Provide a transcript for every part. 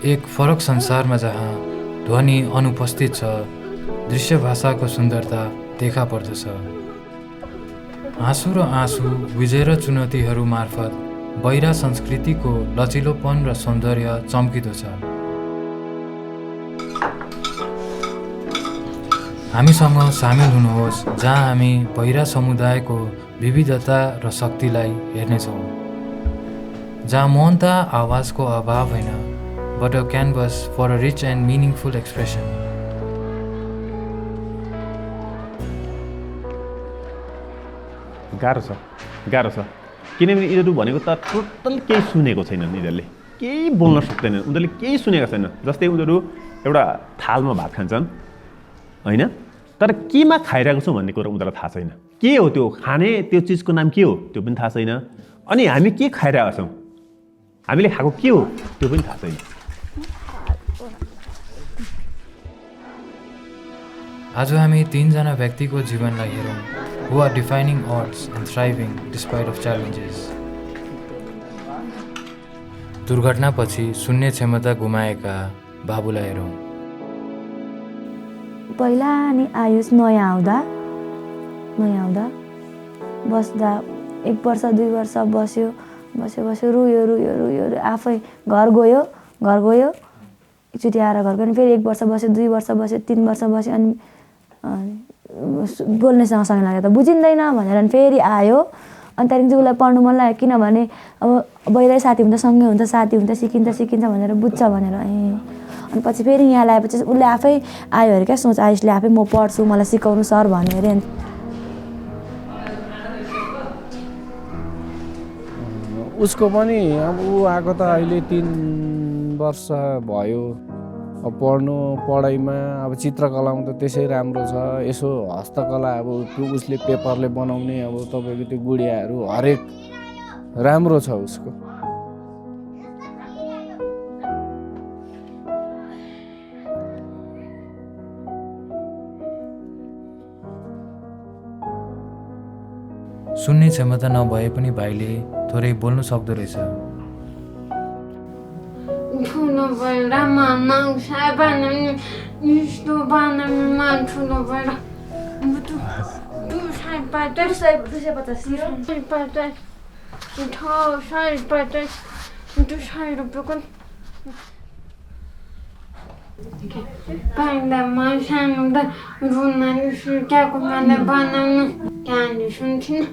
एक फरक संसारमा जहाँ ध्वनि अनुपस्थित छ, दृश्य भाषाको सुन्दरता देखा पर्दछ। हाँसु र आँसु, विजय र चुनौतीहरू मार्फत बहिरा संस्कृतिको लचिलोपन र सौन्दर्य चम्किदो छ। हामीसँग सामेल हुनुहोस् जहाँ हामी बहिरा समुदायको विविधता र शक्तिलाई हेर्नेछौँ, जहाँ मौनता आवाजको अभाव होइन, but a canvas for a rich and meaningful expression. गाह्रो छ किनभने यिनीहरू भनेको त टोटल केही सुनेको छैनन्। यिनीहरूले केही बोल्न सक्दैनन्, उनीहरूले केही सुनेका छैनन्। जस्तै उनीहरू एउटा थालमा भात खान्छन् होइन, तर केमा खाइरहेको छौँ भन्ने कुरो उनीहरूलाई थाहा छैन। के हो त्यो खाने त्यो चिजको नाम के हो त्यो पनि थाहा छैन। अनि हामी के खाइरहेका छौँ, हामीले खाएको के हो त्यो पनि थाहा छैन। आज हामी तीनजना व्यक्तिको जीवनलाई हेरौँ, who are defining odds and thriving despite of challenges. दुर्घटनापछि सुन्ने क्षमता गुमाएका बाबुलाई हेरौँ। पहिला नि आयुष नयाँ आउँदा बस्दा 1 वर्ष 2 वर्ष बस्यो रुयो आफै घर गयो एकचोटि आएर घर गयो, फेरि 1 वर्ष बस्यो 2 वर्ष बस्यो 3 वर्ष बस्यो, अनि बोल्नेसँग सँगै लाग्यो त बुझिँदैन भनेर अनि फेरि आयो। अनि त्यहाँदेखि चाहिँ उसलाई पढ्नु मन लाग्यो, किनभने अब बहिरै साथी हुन्छ, सँगै हुन्छ, साथी हुन्छ, सिकिन्छ भनेर बुझ्छ भनेर। अनि पछि फेरि यहाँ ल्याएपछि उसले आफै आयो अरे क्या सोच, आयुषले आफै म पढ्छु मलाई सिकाउनु सर भन्यो अरे। उसको पनि अब ऊ आएको त अहिले 3 वर्ष भयो। अब पढाइमा अब चित्रकलामा त त्यसै राम्रो छ, यसो हस्तकला अब उसले पेपरले बनाउने अब तपाईँको त्यो गुडियाहरू हरेक राम्रो छ उसको। सुन्ने क्षमता नभए पनि भाइले थोरै बोल्नु सक्दो रहेछ। ठुलो भएर नक्सा बनाउने यस्तो बनाउने ठुलो भएर 250 रुपियाँको पहिलामा सानो हुँदा रुनाले सुकाएको मैले बनाउनु कहानी सुन्थिनँ।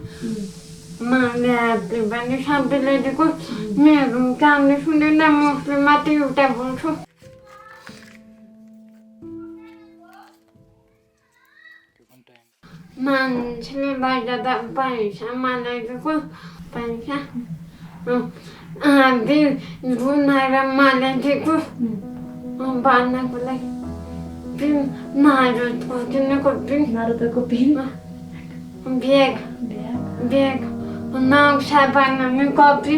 माले हातले भने सबैले दिएको, मेरो कामले सुनेन, मुखले मात्रै एउटा बोल्छु। मान्छेले बाहिर पैसा मलाई दिएको, पैसा आधी रुनाएर मलाई दिएको बनाएको लागि। पिन नारुतो किनेको पिन ब्याग नक्सा बनाउने कपी।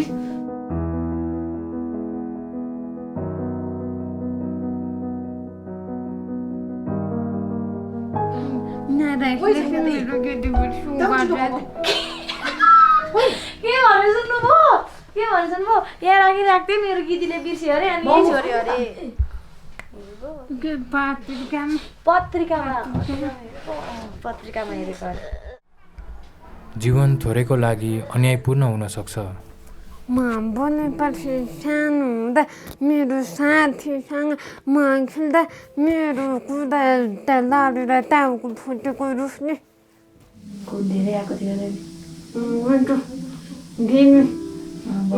के भने सुन्नुभयो यहाँ राख्दै मेरो गीतीले बिर्स्यो अरे, अनि यही छोड्यो अरे पत्रिकामा हेरेको अरे। जीवन थोरैको लागि अन्यायपूर्ण हुन सक्छ। म बोलेपछि सानो हुँदा मेरो साथीसँग म खेल्दा मेरो कुदा लडेर टाउको फुटेको रुखले धेरै आएको थियो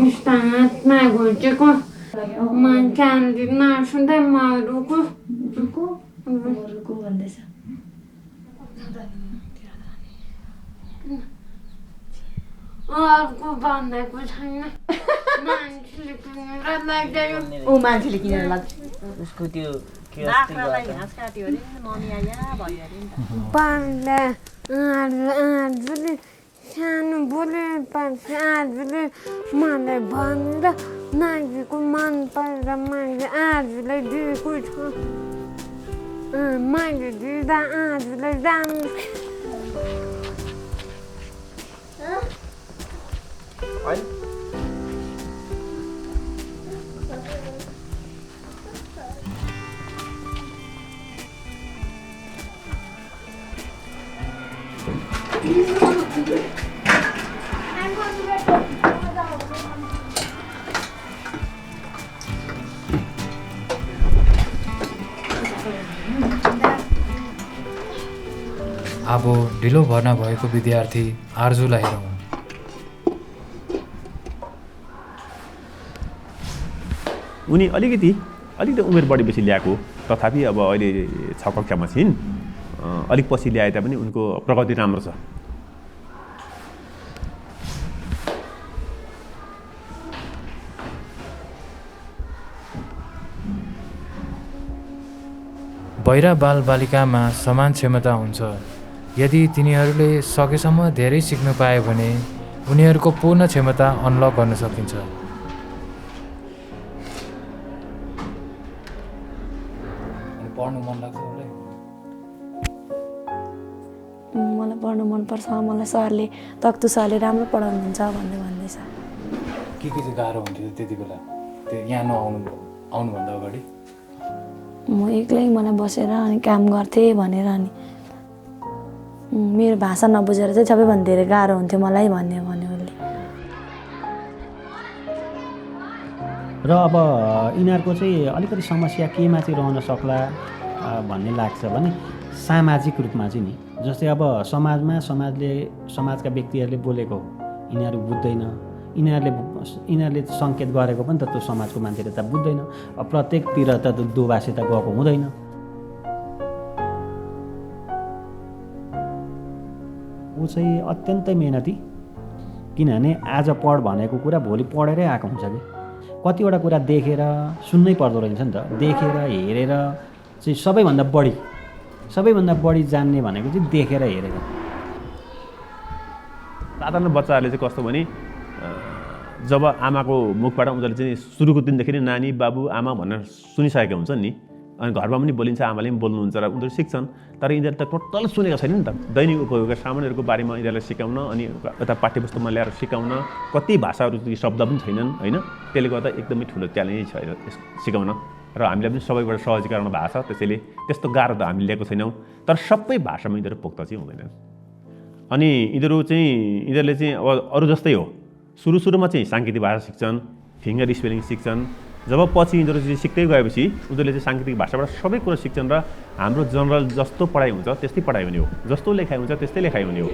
यस्ता हातमा घोचेको म कानले नसुन्दै मरुको भन्दैछ। अर्को बनाएको छैन, मान्छेले किनेर लाग्यो। मान्छेले किनेर लाग्छ उसको त्यो पहिला आजले सानो बोलेपछि आजले मलाई भनेर नागेको मन परेर मैले आजलाई दिएको छ। मैले दिँदा आजलाई राम्रो अब ढिलो भर्ना भएको विद्यार्थी आर्जुलाई हेरौँ। उनी अलिकति उमेर बढी बेसी ल्याएको, तथापि अब अहिले 6 कक्षामा छिन्। अलिक पछि ल्याए तापनि उनको प्रगति राम्रो छ। बहिरा बालबालिकामा समान क्षमता हुन्छ। यदि तिनीहरूले सकेसम्म धेरै सिक्न पाए भने उनीहरूको पूर्ण क्षमता अनलक गर्न सकिन्छ। पढ्नु मन लाग्छ उसलाई? मलाई पढ्नु मनपर्छ। मलाई सरले तक्तु सरले राम्रो पढाउनुहुन्छ भन्दैछ। के चाहिँ गाह्रो हुन्थ्यो त्यति बेला, त्यो यहाँ आउनुभन्दा अगाडि? म एक्लै मलाई बसेर अनि काम गर्थेँ भनेर, अनि मेरो भाषा नबुझेर चाहिँ सबैभन्दा धेरै गाह्रो हुन्थ्यो मलाई भन्यो उसले। र अब यिनीहरूको चाहिँ अलिकति समस्या केमा चाहिँ रहन सक्ला भन्ने लाग्छ भने सामाजिक रूपमा चाहिँ नि, जस्तै अब समाजका व्यक्तिहरूले बोलेको यिनीहरू बुझ्दैन, यिनीहरूले सङ्केत गरेको पनि त त्यो समाजको मान्छेले त बुझ्दैन। अब प्रत्येकतिर त दोभाषिता गएको हुँदैन। ऊ चाहिँ अत्यन्तै मेहनती, किनभने आज पढ भनेको कुरा भोलि पढेरै आएको हुन्छ कि। कतिवटा कुरा देखेर सुन्नै पर्दो रहेछ नि त। देखेर हेरेर चाहिँ सबैभन्दा बढी जान्ने भनेको चाहिँ देखेर हेरेर। साधारण बच्चाहरूले चाहिँ कस्तो भने जब आमाको मुखबाट उनीहरूले चाहिँ सुरुको दिनदेखि नै नानी बाबु आमा भनेर सुनिसकेका हुन्छन् नि, अनि घरमा पनि बोलिन्छ, आमाले पनि बोल्नुहुन्छ र उनीहरू सिक्छन्। तर यिनीहरू त टोटल सुनेको छैन नि त। दैनिक उपयोगका सामानहरूको बारेमा यिनीहरूलाई सिकाउन, अनि यता पाठ्यपुस्तकमा ल्याएर सिकाउन, कति भाषाहरू शब्द पनि छैनन् होइन। त्यसले गर्दा एकदमै ठुलो च्यालेन्ज छ सिकाउन, र हामीलाई पनि सबैबाट सहजीकरण भएको छ। त्यसैले त्यस्तो गाह्रो त हामीले लिएको छैनौँ। तर सबै भाषामा यिनीहरू पोख्त चाहिँ हुँदैनन्। अनि यिनीहरूले चाहिँ अब अरू जस्तै हो, सुरुमा चाहिँ साङ्केतिक भाषा सिक्छन्, फिङ्गर स्पेलिङ सिक्छन्। जब पछि यिनीहरू चाहिँ सिक्दै गएपछि उनीहरूले चाहिँ साङ्केतिक भाषाबाट सबै कुरा सिक्छन् र हाम्रो जनरल जस्तो पढाइ हुन्छ त्यस्तै पढाइ हुने हो, जस्तो लेखाइ हुन्छ त्यस्तै लेखाइ हुने हो।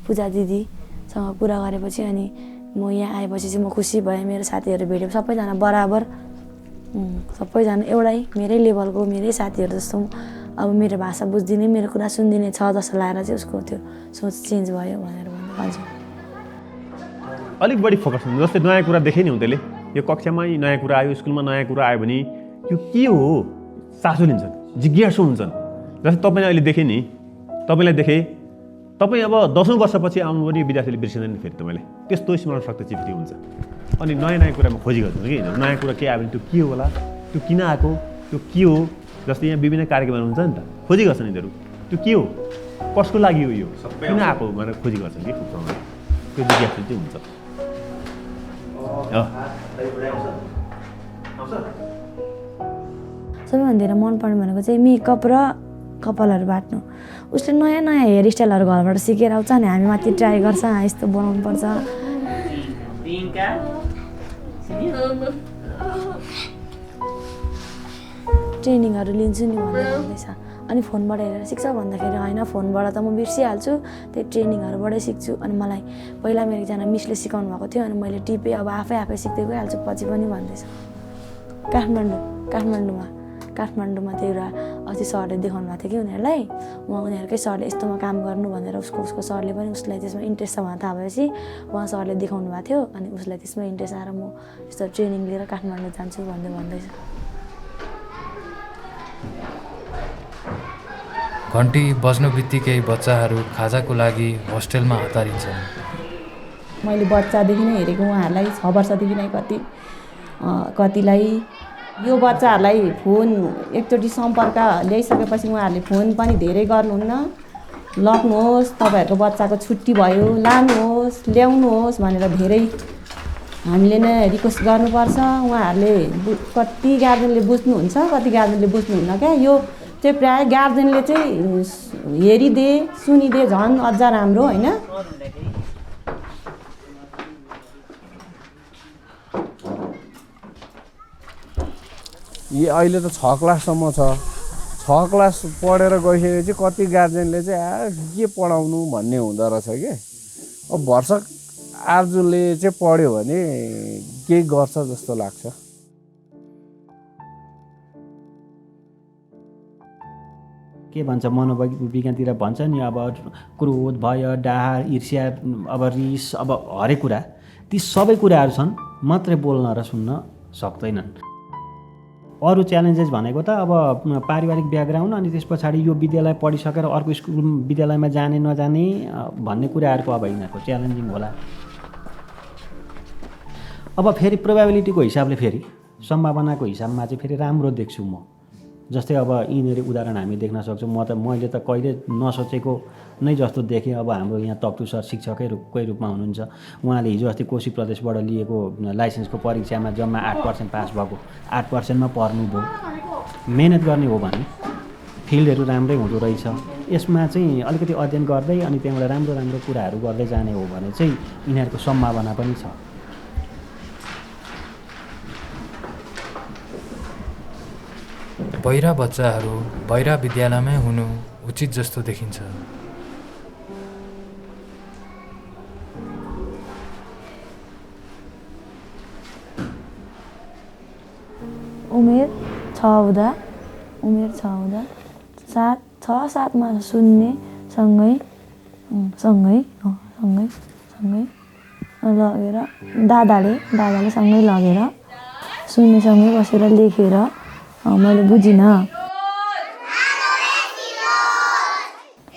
पूजा दिदीसँग कुरा गरेपछि अनि म यहाँ आएपछि चाहिँ म खुसी भएँ। मेरो साथीहरू भेट्यो, सबैजना बराबर, सबैजना एउटै मेरै लेभलको, मेरै साथीहरू जस्तो। अब मेरो भाषा बुझिदिने, मेरो कुरा सुनिदिने छ जस्तो लागेर चाहिँ उसको त्यो सोच चेन्ज भयो भनेर भन्छु। अलिक बढी फोकस हुन्छ। जस्तै नयाँ कुरा देखेँ नि उसले, यो कक्षामा नयाँ कुरा आयो, स्कुलमा नयाँ कुरा आयो भने यो के हो चासो लिन्छन्, जिज्ञासु हुन्छन्। जस्तै तपाईँले अहिले देखेँ नि, तपाईँलाई देखेँ, तपाईँ अब 10औँ वर्षपछि आउनु पनि विद्यार्थीले बिर्सिँदैन फेरि तपाईँले, त्यस्तो स्मरण शक्ति चाहिँ फेरि हुन्छ। अनि नयाँ कुरामा खोजी गर्छन् कि नयाँ कुरा के आयो भने त्यो के होला, त्यो किन आएको, त्यो के हो। जस्तै यहाँ विभिन्न कार्यक्रमहरू हुन्छ नि त, खोजी गर्छन् यिनीहरू, त्यो के हो, कसको लागि हो, यो किन आएको भनेर खोजी गर्छन् कि त्यो जिज्ञासु चाहिँ हुन्छ। सबैभन्दा धेरै मनपर्ने भनेको चाहिँ मेकअप र कपालहरू बाट्नु। उसले नयाँ हेयर स्टाइलहरू घरबाट सिकेर आउँछ नि, हामी माथि ट्राई गर्छ, यस्तो बनाउनु पर्छ। ट्रेनिङहरू लिन्छु नि भन्दैछ। अनि फोनबाट हेरेर सिक्छ भन्दाखेरि होइन, फोनबाट त म बिर्सिहाल्छु, त्यही ट्रेनिङहरूबाटै सिक्छु। अनि मलाई पहिला मेरो एकजना मिसले सिकाउनु भएको थियो, अनि मैले टिपेँ, अब आफै सिक्दै गइहाल्छु पछि पनि भन्दैछ। काठमाडौँमा त्यो एउटा अस्ति सरले देखाउनु भएको थियो कि उनीहरूलाई, उनीहरूकै सरले यस्तोमा काम गर्नु भनेर उसको सरले पनि उसलाई त्यसमा इन्ट्रेस्ट छ भनेर थाहा भएपछि उहाँ सरले देखाउनु भएको थियो। अनि उसलाई त्यसमा इन्ट्रेस्ट आएर म यस्तो ट्रेनिङ लिएर काठमाडौँ जान्छु भन्दैछ। घन्टी बज्नु बित्तिकै बच्चाहरू खाजाको लागि होस्टेलमा हतारिन्छन्। मैले बच्चादेखि नै हेरेको उहाँहरूलाई, 6 वर्षदेखि नै कतिलाई यो बच्चाहरूलाई फोन एकचोटि सम्पर्क ल्याइसकेपछि उहाँहरूले फोन पनि धेरै गर्नुहुन्न। लग्नुहोस्, तपाईँहरूको बच्चाको छुट्टी भयो, लानुहोस्, ल्याउनुहोस् भनेर धेरै हामीले नै रिक्वेस्ट गर्नुपर्छ। उहाँहरूले कति गार्जेनले बुझ्नुहुन्छ, कति गार्जेनले बुझ्नुहुन्न क्या। यो त्यो प्रायः गार्जेनले चाहिँ हेरिदे सुनिदे झन् अझ राम्रो होइन। यो अहिले त 6 क्लाससम्म छ। 6 क्लास पढेर गइसकेपछि कति गार्जेनले चाहिँ के पढाउनु भन्ने हुँदो रहेछ कि। अब भर्सक आर्जुले चाहिँ पढ्यो भने केही गर्छ जस्तो लाग्छ। के भन्छ मनोविज्ञानतिर भन्छ नि अब क्रोध भय डाहा ईर्ष्या अब रिस अब हरेक कुरा ती सबै कुराहरू छन् मात्रै बोल्न र सुन्न सक्दैनन्। अरू च्यालेन्जेस भनेको त अब पारिवारिक ब्याकग्राउन्ड अनि त्यस पछाडि यो विद्यालय पढिसकेर अर्को स्कुल विद्यालयमा जाने नजाने भन्ने कुराहरूको अब यिनीहरूको च्यालेन्जिङ होला। अब फेरि प्रोबेबिलिटीको हिसाबले फेरि सम्भावनाको हिसाबमा चाहिँ फेरि राम्रो देख्छु म। जस्तै अब यिनीहरू उदाहरण हामी देख्न सक्छौँ। मैले त कहिले नसोचेको नै जस्तो देखेँ। अब हाम्रो यहाँ तप्तु सर शिक्षकै रूपमा हुनुहुन्छ। उहाँले हिजो अस्ति कोशी प्रदेशबाट लिएको लाइसेन्सको परीक्षामा जम्मा 8% पास भएको, 8%मा पर्नुभयो। मेहनत गर्ने हो भने फिल्डहरू राम्रै हुँदो रहेछ। यसमा चाहिँ अलिकति अध्ययन गर्दै अनि त्यहाँबाट राम्रो राम्रो कुराहरू गर्दै जाने हो भने चाहिँ यिनीहरूको सम्भावना पनि छ। बहिरा बच्चाहरू बहिरा विद्यालयमै हुनु उचित जस्तो देखिन्छ। उमेर 6 हुँदा 6-7मा सुन्ने सँगै लगेर दादाले सँगै लगेर सुन्नेसँगै बसेर लेखेर मैले बुझिनँ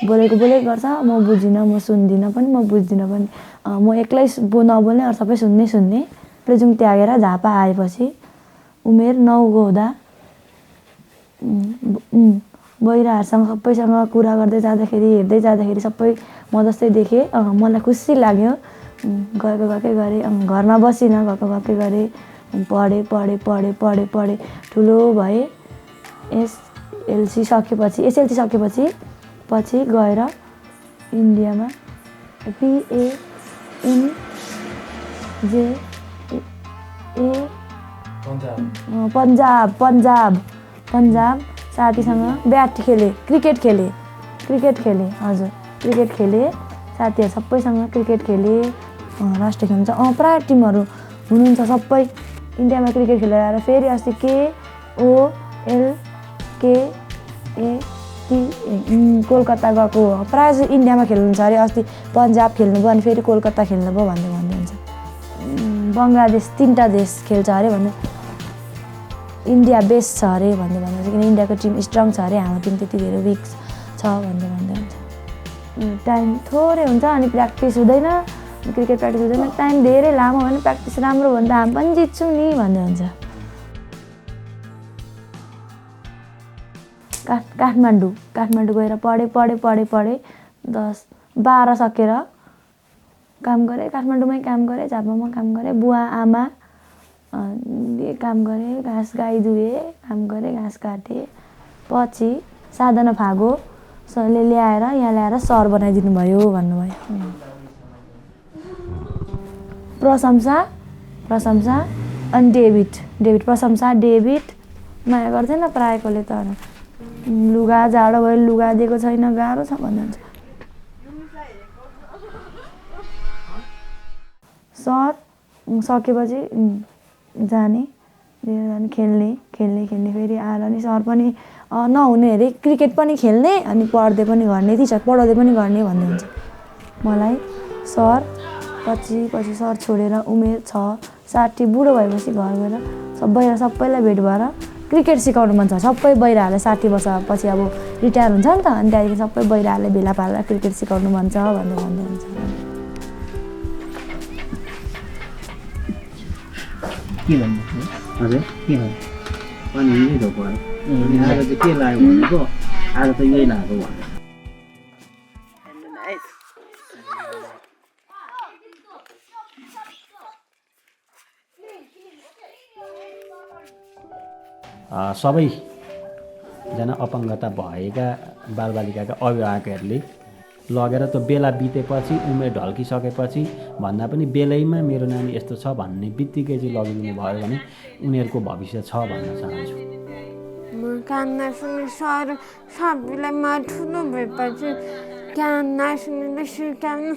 बोलेको गर्छ, म बुझिनँ, म सुन्दिनँ पनि, म बुझ्दिनँ पनि। म एक्लै नबोल्ने अरू सबै सुन्ने प्लेजुङ त्यागेर झापा आएपछि उमेर 9को हुँदा बहिराहरूसँग सबैसँग कुरा गर्दै जाँदाखेरि हेर्दै जाँदाखेरि सबै म जस्तै देखेँ। मलाई खुसी लाग्यो। गएकै गरेँ, घरमा बसिनँ, गएकै गरेँ, पढेँ ठुलो भएँ। एसएलसी सकेपछि पछि गएर इन्डियामा पन्जाब साथीसँग क्रिकेट खेलेँ हजुर क्रिकेट खेलेँ। साथीहरू सबैसँग क्रिकेट खेलेँ। राष्ट्रिय खेल हुन्छ प्रायः टिमहरू हुनुहुन्छ सबै इन्डियामा क्रिकेट खेलेर आएर फेरि अस्ति KOLKAT कोलकाता गएको प्रायः जस्तो इन्डियामा खेल्नुहुन्छ अरे। अस्ति पन्जाब खेल्नुभयो अनि फेरि कोलकाता खेल्नुभयो भन्दै हुन्छ। बङ्गलादेश 3टा देश खेल्छ अरे भन्नु। इन्डिया बेस्ट छ अरे भन्दै हुन्छ। किन इन्डियाको टिम स्ट्रङ छ अरे, हाम्रो टिम त्यति धेरै विक छ भन्दै हुन्छ। टाइम थोरै हुन्छ अनि प्र्याक्टिस हुँदैन, क्रिकेट प्र्याक्टिस हुँदैन। टाइम धेरै लामो भने प्र्याक्टिस राम्रो भन्दा हामी पनि जित्छौँ नि भन्दै हुन्छ। काठमाडौँ गएर पढेँ 10-12 सकेर काम गरेँ। काठमाडौँमै काम गरेँ, झापामा काम गरेँ। बुवा आमा काम गरेँ, गाई दुहेँ, काम गरेँ, घाँस काटेँ। पछि साधना फागो सरले यहाँ ल्याएर सर बनाइदिनु भयो भन्नुभयो। प्रशंसा अनि डेभिड प्रशंसा डेभिड माया गर्थेन प्रायःकोले त। लुगा जाडो भयो, लुगा दिएको छैन, गाह्रो छ भन्नुहुन्छ। सर सकेपछि जाने खेल्ने फेरि आएर नि सर पनि नहुने अरे क्रिकेट पनि खेल्ने अनि पढ्दै पनि गर्ने पढाउँदै पनि गर्ने भन्दै हुन्छ। मलाई सर पछि सर छोडेर उमेर 60 बुढो भएपछि घर गएर सबैलाई भेट भएर क्रिकेट सिकाउनु मन छ। सबै बहिराहरूले 60 वर्षपछि अब रिटायर हुन्छ नि त, अनि त्यहाँदेखि सबै बहिराहरूले भेला पारेर क्रिकेट सिकाउनु मन छ भन्दै हुन्छ। के भन्नु हजुर के भन्नु अनि यही धोको आज चाहिँ के लाग्यो भनेको आज त यही लाग्यो भने सबै एकजना अपाङ्गता भएका बालबालिकाका अभिभावकहरूले लगेर त्यो बेला बितेपछि उमेर ढल्किसकेपछि भन्दा पनि बेलैमा मेरो नानी यस्तो छ भन्ने बित्तिकै चाहिँ लगिदिनु भयो भने उनीहरूको भविष्य छ भन्न चाहन्छु। म कान्ना सुन्ने सर सबैलाई म ठुलो भएपछि कान्ना सुन्ने सिकाउनु।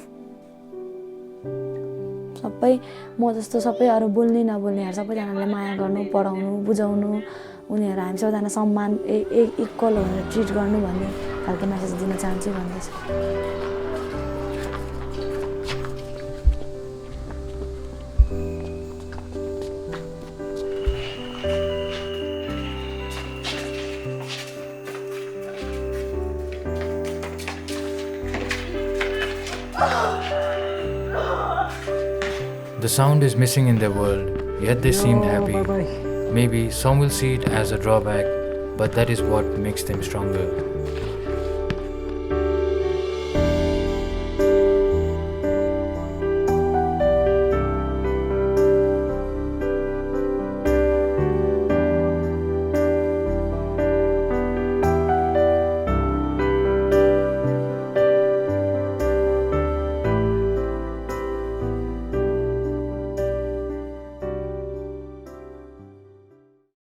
सबै म जस्तो सबै अरू बोल्ने नबोल्नेहरू सबैजनालाई माया गर्नु, पढाउनु, बुझाउनु, उनीहरू हामी सबैजना सम्मान इक्वल भनेर ट्रिट गर्नु भन्ने खालको मेसेज दिन चाहन्छु भन्दैछ। The sound is missing in their world, yet they seemed happy. Maybe some will see it as a drawback, but that is what makes them stronger.